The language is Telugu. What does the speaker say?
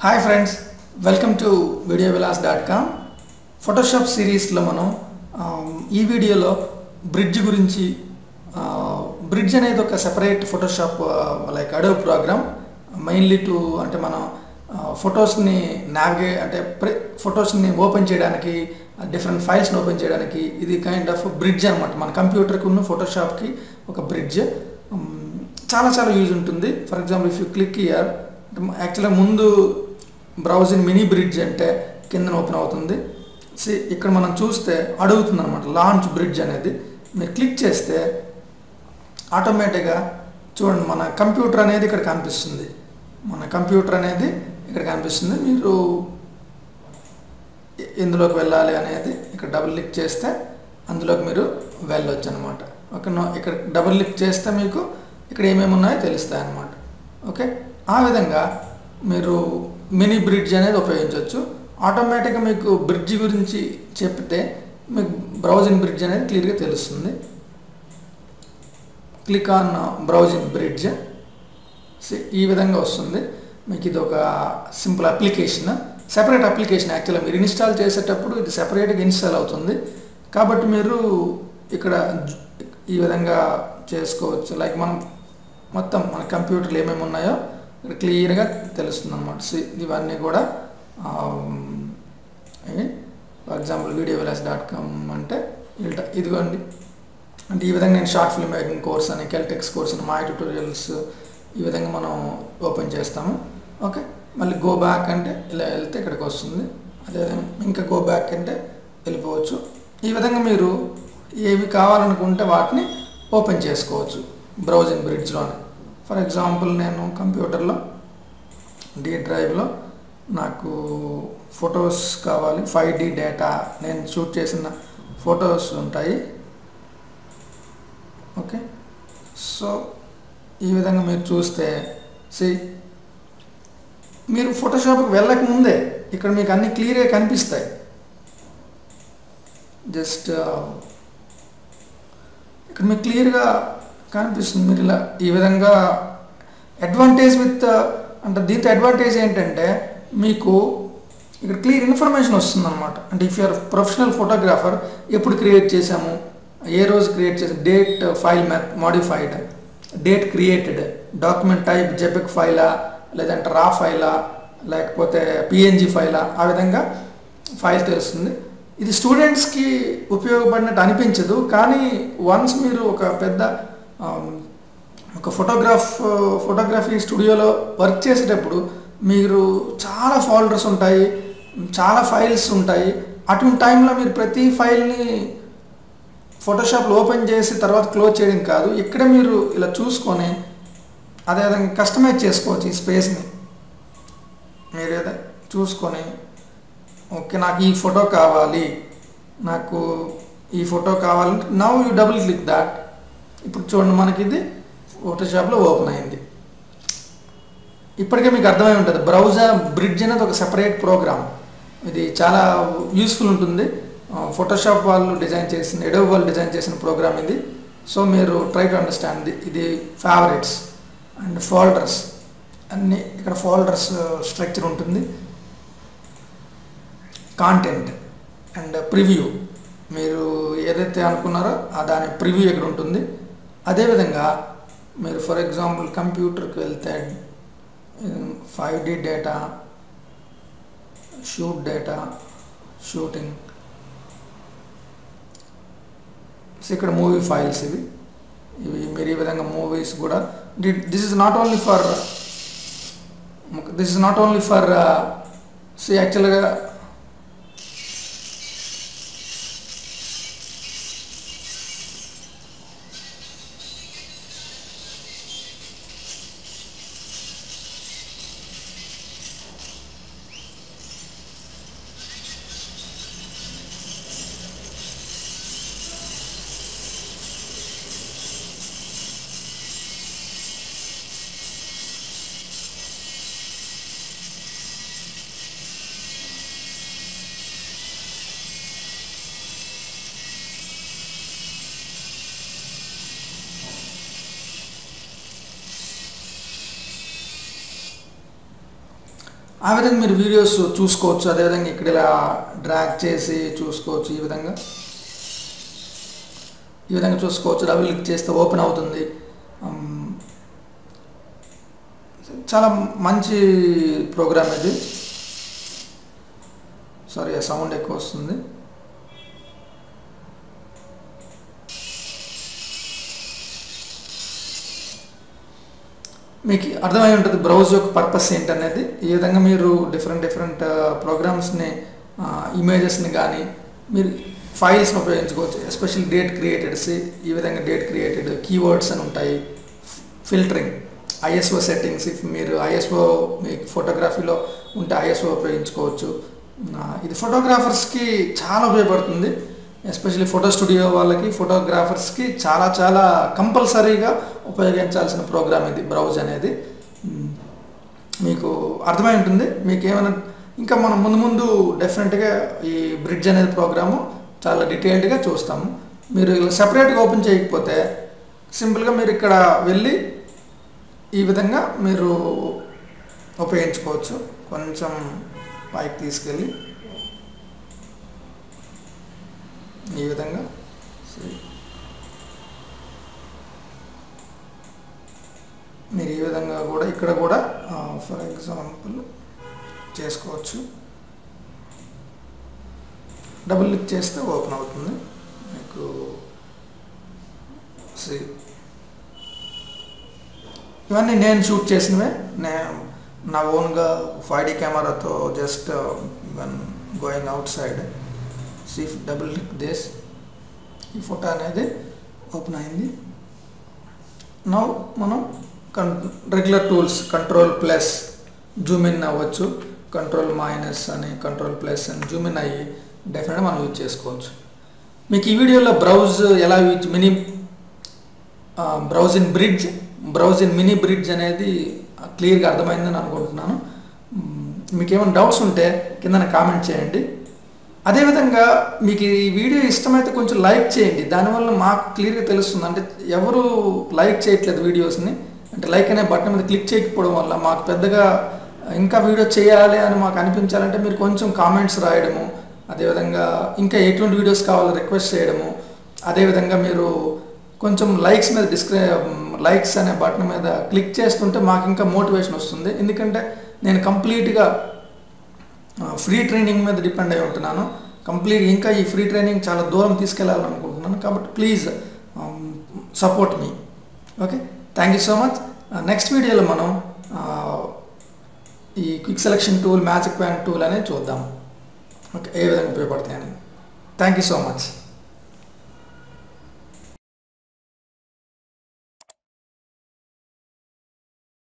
Hi friends, welcome to videovilas.com. Photoshop series లో మనం ఈ వీడియోలో బ్రిడ్జ్ గురించి బ్రిడ్జ్ అనేది ఒక separate Photoshop like Adobe program mainly to అంటే మనం ఫొటోస్ని నావిగేట్ అంటే ఫొటోస్ని ఓపెన్ చేయడానికి డిఫరెంట్ ఫైల్స్ని ఓపెన్ చేయడానికి ఇది కైండ్ ఆఫ్ బ్రిడ్జ్ అనమాట. మన కంప్యూటర్కి ఉన్న ఫోటోషాప్కి ఒక బ్రిడ్జ్ చాలా యూజ్ ఉంటుంది. For example if you click here యాక్చువల్గా ముందు బ్రౌజింగ్ మినీ బ్రిడ్జ్ అంటే కింద ఓపెన్ అవుతుంది. ఇక్కడ మనం చూస్తే అడుగుతుంది అనమాట లాంచ్ బ్రిడ్జ్ అనేది. మీరు క్లిక్ చేస్తే ఆటోమేటిక్గా చూడండి మన కంప్యూటర్ అనేది ఇక్కడ కనిపిస్తుంది. మీరు ఇందులోకి వెళ్ళాలి అనేది ఇక్కడ డబుల్ క్లిక్ చేస్తే అందులోకి మీరు వెళ్ళొచ్చు అనమాట. ఓకే, ఇక్కడ డబుల్ క్లిక్ చేస్తే మీకు ఇక్కడ ఏమేమి ఉన్నాయో తెలుస్తాయి అన్నమాట. ఓకే, ఆ విధంగా మీరు మినీ బ్రిడ్జ్ అనేది ఉపయోగించవచ్చు. ఆటోమేటిక్గా మీకు బ్రిడ్జ్ గురించి చెప్తే మీకు బ్రౌజింగ్ బ్రిడ్జ్ అనేది క్లియర్గా తెలుస్తుంది. క్లిక్ ఆన్ బ్రౌజింగ్ బ్రిడ్జ్, ఈ విధంగా వస్తుంది మీకు. ఇది ఒక సింపుల్ అప్లికేషన్, సెపరేట్ అప్లికేషన్. యాక్చువల్గా మీరు ఇన్స్టాల్ చేసేటప్పుడు ఇది సెపరేట్గా ఇన్స్టాల్ అవుతుంది కాబట్టి మీరు ఇక్కడ ఈ విధంగా చేసుకోవచ్చు. లైక్ మనం మొత్తం మన కంప్యూటర్లో ఏమేమి ఉన్నాయో ఇక్కడ క్లియర్గా తెలుస్తుంది అనమాట. ఇవన్నీ కూడా ఫర్ ఎగ్జాంపుల్ videovilas.com అంటే ఇదిగోండి. అంటే ఈ విధంగా నేను షార్ట్ ఫిల్మ్ మేకింగ్ కోర్స్ అని, కెల్టెక్స్ కోర్స్ అని, మై ట్యూటోరియల్స్ ఈ విధంగా మనం ఓపెన్ చేస్తాము. ఓకే, మళ్ళీ గో బ్యాక్ అంటే ఇలా వెళ్తే ఇక్కడికి వస్తుంది. అదేవిధంగా ఇంకా గో బ్యాక్ అంటే వెళ్ళిపోవచ్చు. ఈ విధంగా మీరు ఏవి కావాలనుకుంటే వాటిని ఓపెన్ చేసుకోవచ్చు బ్రౌజింగ్ బ్రిడ్జ్లోనే. ఫర్ ఎగ్జాంపుల్ నేను కంప్యూటర్లో డి డ్రైవ్లో నాకు ఫొటోస్ కావాలి, 5D డేటా, నేను షూట్ చేసిన ఫొటోస్ ఉంటాయి. ఓకే, సో ఈ విధంగా మీరు చూస్తే మీరు ఫోటోషాప్కి వెళ్ళక ముందే ఇక్కడ మీకు అన్ని క్లియర్గా కనిపిస్తాయి. జస్ట్ ఇక్కడ మీకు క్లియర్గా కనిపిస్తుంది. మీరు ఇలా ఈ విధంగా అడ్వాంటేజ్ విత్ అంటే దీంతో అడ్వాంటేజ్ ఏంటంటే మీకు ఇక్కడ క్లియర్ ఇన్ఫర్మేషన్ వస్తుంది అనమాట. అంటే ఇఫ్ యూఆర్ ప్రొఫెషనల్ ఫోటోగ్రాఫర్ ఎప్పుడు క్రియేట్ చేసాము, ఏ రోజు క్రియేట్ చేసాము, date file modified, date created, document type JPEG ఫైలా లేదంటే రా ఫైలా లేకపోతే పిఎన్జి ఫైలా, ఆ విధంగా ఫైల్ తెలుస్తుంది. ఇది స్టూడెంట్స్కి ఉపయోగపడినట్టు అనిపించదు, కానీ వన్స్ మీరు ఒక పెద్ద ఒక ఫోటోగ్రఫీ స్టూడియోలో వర్క్ చేసేటప్పుడు మీరు చాలా ఫోల్డర్స్ ఉంటాయి, చాలా ఫైల్స్ ఉంటాయి. అటువంటి టైంలో మీరు ప్రతి ఫైల్ని ఫోటోషాప్లో ఓపెన్ చేసి తర్వాత క్లోజ్ చేయడం కాదు, ఇక్కడ మీరు ఇలా చూసుకొని అదేవిధంగా కస్టమైజ్ చేసుకోవచ్చు. ఈ స్పేస్ని మీరు ఏదో చూసుకొని ఓకే నాకు ఈ ఫోటో కావాలి, now you double click that. ఇప్పుడు చూడండి మనకి ఇది ఫోటోషాప్లో ఓపెన్ అయింది. ఇప్పటికే మీకు అర్థమై ఉంటుంది బ్రౌజర్ బ్రిడ్జ్ అనేది ఒక సెపరేట్ ప్రోగ్రామ్. ఇది చాలా యూస్ఫుల్ ఉంటుంది. ఫోటోషాప్ వాళ్ళు డిజైన్ చేసిన, అడోబ్ వాళ్ళు డిజైన్ చేసిన ప్రోగ్రామ్ ఇది. సో మీరు ట్రై టు అండర్స్టాండ్ ఇది ఫేవరెట్స్ అండ్ ఫోల్డర్స్ అన్నీ. ఇక్కడ ఫోల్డర్స్ స్ట్రక్చర్ ఉంటుంది, కాంటెంట్ అండ్ ప్రివ్యూ. మీరు ఏదైతే అనుకున్నారో దాని ప్రివ్యూ ఇక్కడ ఉంటుంది. అదేవిధంగా మీరు ఫర్ ఎగ్జాంపుల్ కంప్యూటర్కి వెళ్తే 5D డేటా, షూటింగ్, ఇక్కడ మూవీ ఫైల్స్ ఇవి మీరు ఈ విధంగా మూవీస్ కూడా this is not only for యాక్చువల్గా ఆ విధంగా మీరు వీడియోస్ చూసుకోవచ్చు. అదేవిధంగా ఇక్కడ ఇలా డ్రాగ్ చేసి చూసుకోవచ్చు. ఈ విధంగా చూసుకోవచ్చు. డబుల్ క్లిక్ చేస్తే ఓపెన్ అవుతుంది. చాలా మంచి ప్రోగ్రామ్ ఇది. సారీ, సౌండ్ ఎక్కువ వస్తుంది. మీకు అర్థమై ఉంటుంది బ్రౌజ్ యొక్క పర్పస్ ఏంటనేది. ఈ విధంగా మీరు డిఫరెంట్ ప్రోగ్రామ్స్ని, ఇమేజెస్ని కానీ మీరు ఫైల్స్ని ఉపయోగించుకోవచ్చు. Especially date createds. ఈ విధంగా డేట్ క్రియేటెడ్ కీవర్డ్స్ అని ఉంటాయి. Filtering, ISO settings. మీరు ఐఎస్ఓ మీకు ఫోటోగ్రఫీలో ఉంటే ఐఎస్ఓ ఉపయోగించుకోవచ్చు. ఇది ఫోటోగ్రాఫర్స్కి చాలా ఉపయోగపడుతుంది. ఎస్పెషల్లీ ఫోటో స్టూడియో వాళ్ళకి, ఫోటోగ్రాఫర్స్కి చాలా కంపల్సరీగా ఉపయోగించాల్సిన ప్రోగ్రామ్ ఇది బ్రౌజ్ అనేది. మీకు అర్థమై ఉంటుంది. మీకు ఏమైనా ఇంకా మనం ముందు డెఫినెట్గా ఈ బ్రిడ్జ్ అనేది ప్రోగ్రాము చాలా డీటెయిల్డ్గా చూస్తాము. మీరు ఇలా సెపరేట్గా ఓపెన్ చేయకపోతే సింపుల్గా మీరు ఇక్కడ వెళ్ళి ఈ విధంగా మీరు ఉపయోగించుకోవచ్చు. కొంచెం పైకి తీసుకెళ్ళి ఈ విధంగా మీరు ఈ విధంగా కూడా ఇక్కడ కూడా ఫర్ ఎగ్జాంపుల్ చేసుకోవచ్చు. డబుల్ క్లిక్ చేస్తే ఓపెన్ అవుతుంది. మీకు ఇవన్నీ నేను షూట్ చేసినవే. నా ఓన్గా 5D కెమెరాతో just one going out side. Double click this, ఈ ఫోటో అనేది ఓపెన్ అయింది. నౌ మనం regular tools control+ Zoom in అవ్వచ్చు. కంట్రోల్- అని, కంట్రోల్+ అని జూమ్ ఇన్ అయ్యి డెఫినెట్గా మనం యూజ్ చేసుకోవచ్చు. మీకు ఈ వీడియోలో బ్రౌజ్ ఎలా use browse in bridge, browse in mini bridge అనేది క్లియర్గా అర్థమైందని అనుకుంటున్నాను. మీకు ఏమైనా డౌట్స్ ఉంటే కింద కామెంట్ చేయండి. అదేవిధంగా మీకు ఈ వీడియో ఇష్టమైతే కొంచెం లైక్ చేయండి. దానివల్ల మాకు క్లియర్గా తెలుస్తుంది. అంటే ఎవరు లైక్ చేయట్లేదు వీడియోస్ని. అంటే లైక్ అనే బటన్ మీద క్లిక్ చేయకపోవడం వల్ల మాకు పెద్దగా ఇంకా వీడియో చేయాలి అని మాకు అనిపించాలంటే మీరు కొంచెం కామెంట్స్ రాయడము, అదేవిధంగా ఇంకా ఎటువంటి వీడియోస్ కావాలో రిక్వెస్ట్ చేయడము, అదేవిధంగా మీరు కొంచెం లైక్స్ మీద లైక్స్ అనే బటన్ మీద క్లిక్ చేస్తుంటే మాకు ఇంకా మోటివేషన్ వస్తుంది. ఎందుకంటే నేను కంప్లీట్గా ఫ్రీ ట్రైనింగ్ మీద డిపెండ్ అయి ఉంటున్నాను. ఇంకా ఈ ఫ్రీ ట్రైనింగ్ చాలా దూరం తీసుకెళ్లాలని అనుకుంటున్నాను. కాబట్టి please support me. Okay, thank you so much. Next వీడియోలో మనం ఈ quick selection tool, magic pan tool అనేది చూద్దాం. ఓకే, ఏ విధంగా ఉపయోగపడతాయని. Thank you so much.